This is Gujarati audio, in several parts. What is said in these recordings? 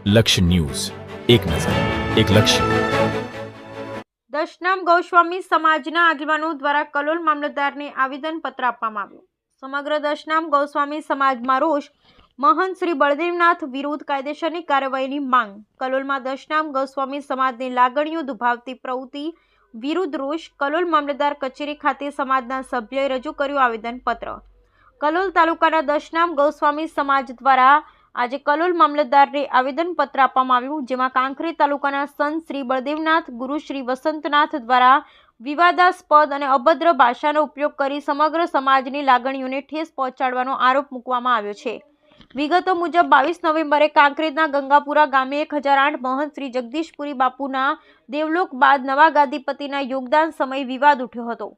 લક્ષ્ય ન્યૂઝ, એક નજર, એક લક્ષ્ય. દશનામ ગૌસ્વામી સમાજના આગેવાનો દ્વારા કલોલ મામલતદારને આવેદનપત્ર આપવામાં આવ્યું. સમગ્ર દશનામ ગૌસ્વામી સમાજમાં રોષ. મહંત શ્રી બળદેવનાથ વિરુદ્ધ કાયદેસરની કાર્યવાહીની માંગ. કલોલમાં દશનામ ગૌસ્વામી સમાજની લાગણીઓ દુભાવતી પ્રવૃત્તિ વિરુદ્ધ રોષ. કલોલ મામલતદાર કચેરી ખાતે સમાજના સભ્યોએ રજૂ કર્યું આવેદનપત્ર. કલોલ તાલુકાના દશનામ ગૌસ્વામી સમાજ દ્વારા આજે કલોલ મામલતદારને આવેદનપત્ર આપવામાં આવ્યું, જેમાં કાંકરેજ તાલુકાના સંત શ્રી બળદેવનાથ ગુરુ શ્રી વસંતનાથ દ્વારા વિવાદાસ્પદ અને અભદ્ર ભાષાનો ઉપયોગ કરી સમગ્ર સમાજની લાગણીઓને ઠેસ પહોંચાડવાનો આરોપ મૂકવામાં આવ્યો છે. વિગતો મુજબ 22 નવેમ્બરે કાંકરેજના ગંગાપુરા ગામે 1008 મહંત શ્રી જગદીશપુરી બાપુના દેવલોક બાદ નવા ગાદીપતિના યોગદાન સમયે વિવાદ ઉઠ્યો હતો.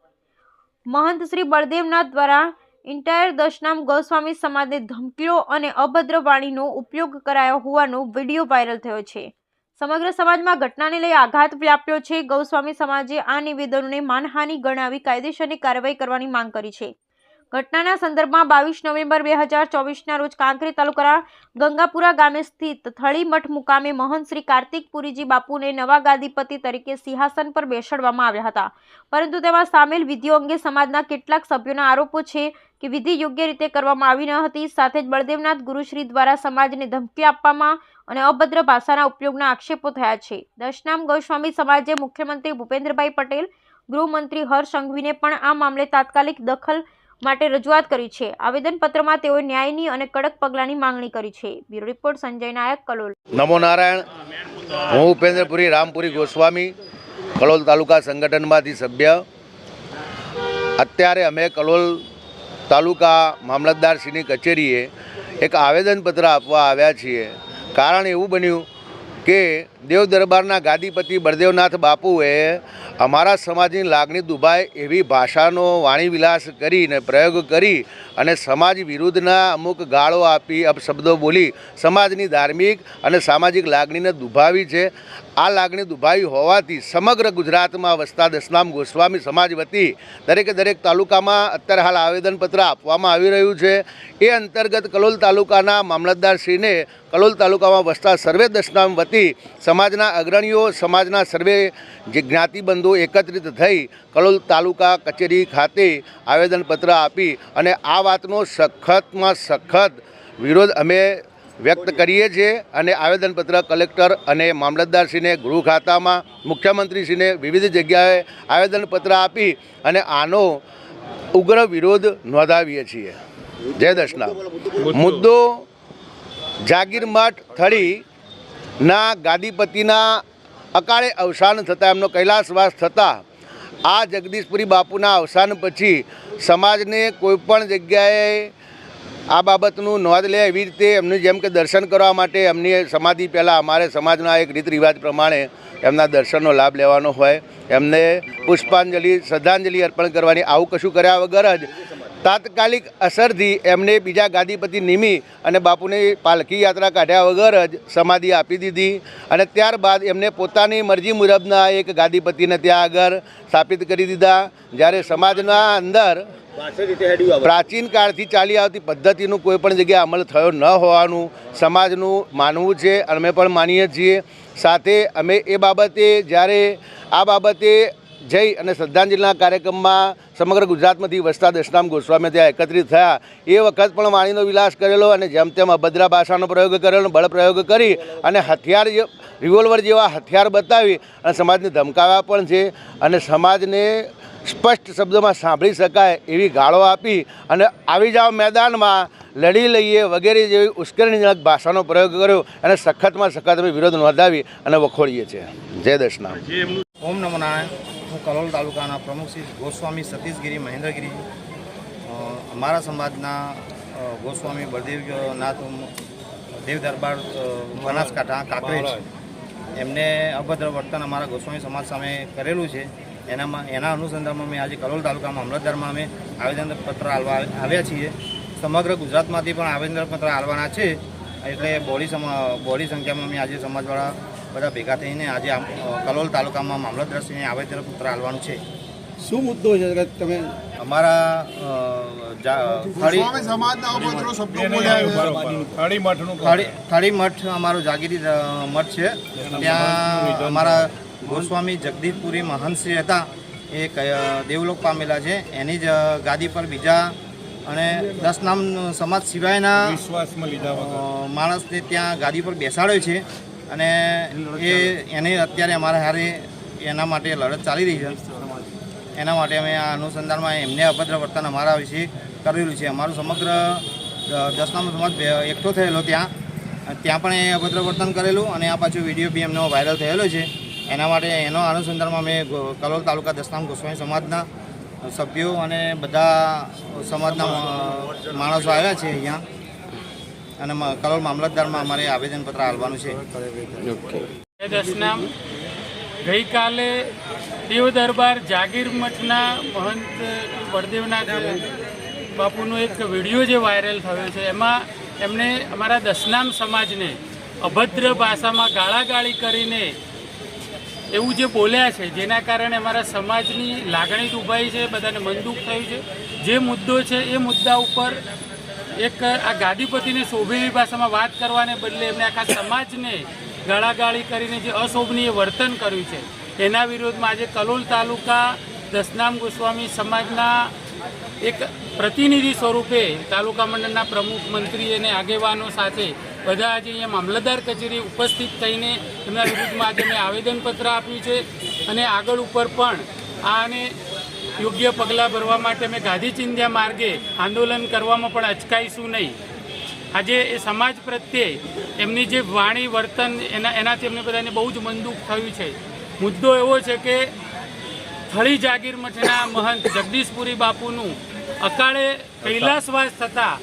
મહંત શ્રી બળદેવનાથ દ્વારા ઇન્ટાયર દશનામ ગૌસ્વામી સમાજને ધમકીઓ અને અભદ્ર વાણીનો ઉપયોગ કરાયો હોવાનો વિડીયો વાયરલ થયો છે. સમગ્ર સમાજમાં ઘટનાને લઈ આઘાત વ્યાપ્યો છે. ગૌસ્વામી સમાજે આ નિવેદનોને માનહાનિ ગણાવી કાયદેસરની કાર્યવાહી કરવાની માંગ કરી છે. ઘટનાના સંદર્ભમાં 22 નવેમ્બર 2024ના રોજ કાંકરેજ તાલુકાના ગંગાપુરા ગામે સ્થિત થળીમઠ મુકામે મહંત શ્રી કાર્તિકપુરીજી બાપુને નવા ગાદીપતિ તરીકે સિંહાસન પર બેસાડવામાં આવ્યા હતા, પરંતુ તેમાં સામેલ વિધિઓ અંગે સમાજના કેટલાક સભ્યોના આરોપો છે કે વિધિ યોગ્ય રીતે કરવામાં આવી ન હતી. સાથે જ બળદેવનાથ ગુરુશ્રી દ્વારા સમાજને ધમકી આપવામાં અને અભદ્ર ભાષાના ઉપયોગના આક્ષેપો થયા છે. દશનામ ગૌસ્વામી સમાજે મુખ્યમંત્રી ભૂપેન્દ્રભાઈ પટેલ, ગૃહમંત્રી હર્ષ સંઘવીને પણ આ મામલે તાત્કાલિક દખલ માટે રજૂઆત કરી છે. આવેદનપત્રમાં તેઓએ ન્યાયની અને કડક પગલાંની માંગણી કરી છે. બ્યુરો રિપોર્ટ સંજય નાયક, કલોલ. નમો નારાયણ. હું ઉપેન્દ્રપુરી રામપુરી ગોસ્વામી, કલોલ તાલુકા સંગઠનમાંથી સભ્ય. અત્યારે અમે કલોલ તાલુકા મામલતદારશ્રીની કચેરીએ એક આવેદનપત્ર આપવા આવ્યા છીએ. કારણ એવું બન્યું કે દેવ દરબારના ગાદીપતિ બળદેવનાથ બાપુએ અમારા સમાજની લાગણી દુભાય એવી ભાષાનો વાણીવિલાસ કરીને પ્રયોગ કરી અને સમાજ વિરુદ્ધના અમુક ગાળો આપી અપશબ્દો બોલી સમાજની ધાર્મિક અને સામાજિક લાગણીને દુભાવી છે. આ લાગણી દુભાવી હોવાથી સમગ્ર ગુજરાતમાં વસતા દશનામ ગોસ્વામી સમાજ વતી દરેક તાલુકામાં અત્યારે હાલ આવેદનપત્ર આપવામાં આવી રહ્યું છે. એ અંતર્ગત કલોલ તાલુકાના મામલતદારશ્રીને કલોલ તાલુકામાં વસતા સર્વે દશનામ વતી સમાજના અગ્રણીઓ, સમાજના સર્વે જે જ્ઞાતિબંધો એકત્રિત થઈ કલોલ તાલુકા કચેરી ખાતે આવેદનપત્ર આપી અને આ વાતનો સખતમાં સખત વિરોધ અમે વ્યક્ત કરીએ છીએ અને આવેદનપત્ર કલેક્ટર અને મામલતદારશ્રીને ગૃહ ખાતામાં, મુખ્યમંત્રીશ્રીને વિવિધ જગ્યાએ આવેદનપત્ર આપી અને આનો ઉગ્ર વિરોધ નોંધાવીએ છીએ. જય દશનામ. મુદ્દો જાગીરમઠ થળીના ગાદીપતિના અકાળે અવસાન થતાં, એમનો કૈલાસવાસ થતાં આ જગદીશપુરી બાપુના અવસાન પછી સમાજને કોઈપણ જગ્યાએ આ બાબતનું નોંધ લે એવી રીતે એમની જેમ કે દર્શન કરવા માટે એમની સમાધિ પહેલાં અમારે સમાજના એક રીત રિવાજ પ્રમાણે એમના દર્શનનો લાભ લેવાનો હોય, એમને પુષ્પાંજલિ, શ્રદ્ધાંજલિ અર્પણ કરવાની. આવું કશું કર્યા વગર જ તાત્કાલિક અસરથી એમને બીજા ગાદીપતિ નિમી અને બાપુની પાલખી યાત્રા કાઢ્યા વગર જ સમાધિ આપી દીધી અને ત્યારબાદ એમને પોતાની મરજી મુજબના એક ગાદીપતિને ત્યાં આગળ સ્થાપિત કરી દીધા. જ્યારે સમાજના અંદર પ્રાચીન કાળથી ચાલી આવતી પદ્ધતિનું કોઈ પણ જગ્યાએ અમલ થયો ન હોવાનું સમાજનું માનવું છે અને અમે પણ માનીએ છીએ. સાથે અમે એ બાબતે જ્યારે આ બાબતે જઈ અને શ્રદ્ધાંજલિના કાર્યક્રમમાં સમગ્ર ગુજરાતમાંથી વસતા દશનામ ગોસ્વામી ત્યાં એકત્રિત થયા. એ વખત પણ વાણીનો વિલાસ કરેલો અને જેમ તેમ અભદ્ર ભાષાનો પ્રયોગ કરેલો, બળ પ્રયોગ કરી અને હથિયાર, રિવોલ્વર જેવા હથિયાર બતાવી અને સમાજને ધમકાવ્યા પણ છે અને સમાજને સ્પષ્ટ શબ્દોમાં સાંભળી શકાય એવી ગાળો આપી અને આવી જાઓ મેદાનમાં લડી લઈએ વગેરે જેવી ઉશ્કેરણીજનક ભાષાનો પ્રયોગ કર્યો અને સખતમાં સખત અમે વિરોધ નોંધાવી અને વખોડીએ છીએ. જય દશનામ. ઓમ નમો નારાયણ. હું કલોલ તાલુકાના પ્રમુખ શ્રી ગોસ્વામી સતીશગીરી મહેન્દ્રગીરી. અમારા સમાજના ગોસ્વામી બળદેવનાથ દેવ દરબાર બનાસકાંઠા કાંકરેજ એમને અભદ્ર વર્તન અમારા ગોસ્વામી સમાજ સામે કરેલું છે. એના અનુસંધાનમાં અમે આજે કલોલ તાલુકા મામલતદારમાં અમે આવેદનપત્ર આવ્યા છીએ. સમગ્ર ગુજરાતમાંથી પણ આવેદનપત્ર આવવાના છે, એટલે બોડી સંખ્યામાં અમે આજે સમાજવાળા બધા ભેગા થઈને આજે કલોલ તાલુકામાં મામલતદારશ્રીને આવેદનપત્ર આપવાનું છે. શું મુદ્દો છે? તમે અમારા થાળી મઠ અમારો જાગીરી મઠ છે. ત્યાં અમારા ગોસ્વામી જગદીશપુરી મહંતશ્રી હતા, એ દેવલોક પામેલા છે. એની જ ગાદી પર બીજા અને 10 નામ સમાજ સિવાયના માણસને ત્યાં ગાદી પર બેસાડ્યો છે. અને એને અત્યારે અમારા હારે એના માટે લડત ચાલી રહી છે. એના માટે અમે આ અનુસંધાનમાં એમને અભદ્ર વર્તન અમારા વિશે કરેલું છે. અમારું સમગ્ર 10 નામ સમાજ એકઠો થયેલો ત્યાં પણ એ અભદ્ર વર્તન કરેલું, અને આ પાછો વિડીયો બી એમનો વાયરલ થયેલો છે. એના માટે એનો અનુસંધાનમાં અમે કલોલ તાલુકા 10 નામ ગોસ્વામી સમાજના સભ્યો અને બધા સમાજના માણસો આવ્યા છે અહીંયા, અને કલોલ મામલતદારમાં અમારે આવેદનપત્ર આપવાનું છે. 10 નામ ગઈકાલે દેવ દરબાર જાગીર મઠના મહંત બળદેવનાથ બાપુનો એક વિડીયો જે વાયરલ થયો છે, એમાં એમણે અમારા 10 નામ સમાજને અભદ્ર ભાષામાં ગાળાગાળી કરીને એવું જે બોલ્યા છે, જેના કારણે અમારા સમાજની લાગણી દુભાઈ છે, બધાને મનદુખ થયું છે. જે મુદ્દો છે એ મુદ્દા ઉપર એક આ ગાદીપતિને શોભેલી ભાષામાં વાત કરવાને બદલે એમને આખા સમાજને ગાળાગાળી કરીને જે અશોભનીય વર્તન કર્યું છે, એના વિરોધમાં આજે કલોલ તાલુકા 10 નામ ગોસ્વામી સમાજના એક પ્રતિનિધિ સ્વરૂપે તાલુકા મંડળના પ્રમુખ, મંત્રી અને આગેવાનો સાથે બધા આજે અહીંયા મામલતદાર કચેરી ઉપસ્થિત થઈને એમના વિરુદ્ધમાં આજે મેં આવેદનપત્ર આપ્યું છે. અને આગળ ઉપર પણ આને યોગ્ય પગલાં ભરવા માટે અમે ગાંધી ચિંધ્યા માર્ગે આંદોલન કરવામાં પણ અચકાઈશું નહીં. આજે એ સમાજ પ્રત્યે એમની જે વાણી વર્તન એનાથી એમને બધાને બહુ જ મનદુખ થયું છે. મુદ્દો એવો છે કે થળી જાગીર મઠના મહંત જગદીશપુરી બાપુનું અકાળે કૈલાસવાસ થતાં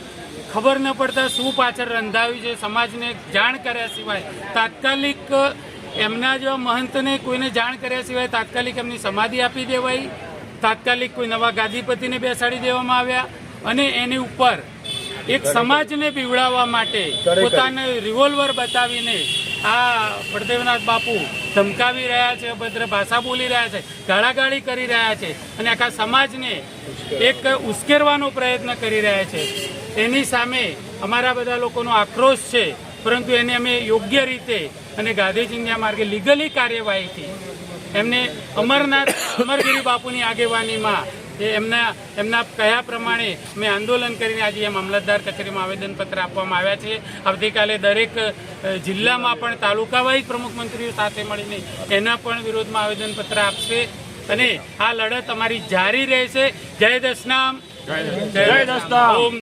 ખબર ન પડતા શું પાછળ રંધાવ્યું છે, સમાજને જાણ કર્યા સિવાય તાત્કાલિક એમના જેવા મહંતને કોઈને જાણ કર્યા સિવાય તાત્કાલિક એમની સમાધિ આપી દેવાઈ, તાત્કાલિક કોઈ નવા ગાદીપતિને બેસાડી દેવામાં આવ્યા, અને એની ઉપર એક સમાજને પીવડાવવા માટે પોતાને રિવોલ્વર બતાવીને આ બળદેવનાથ બાપુ ધમકાવી રહ્યા છે, અભદ્ર ભાષા બોલી રહ્યા છે, ગાળાગાળી કરી રહ્યા છે, અને આખા સમાજને એક ઉશ્કેરવાનો પ્રયત્ન કરી રહ્યા છે. એની સામે અમારા બધા લોકોનો આક્રોશ છે, પરંતુ એને અમે યોગ્ય રીતે અને ગાંધી ચિંધ્યા માર્ગે લીગલી કાર્યવાહીથી એમને અમરગીરી બાપુની આગેવાનીમાં એમના કયા પ્રમાણે મેં આંદોલન કરીને આજે મામલતદાર કચેરીમાં આવેદનપત્ર આપવામાં આવ્યા છે. આવતીકાલે દરેક જિલ્લામાં પણ તાલુકાવાઇઝ પ્રમુખ મંત્રીઓ સાથે મળીને એના પણ વિરોધમાં આવેદનપત્ર આપશે, અને આ લડત અમારી જારી રહેશે. જય 10 નામ, જય 10 નામ.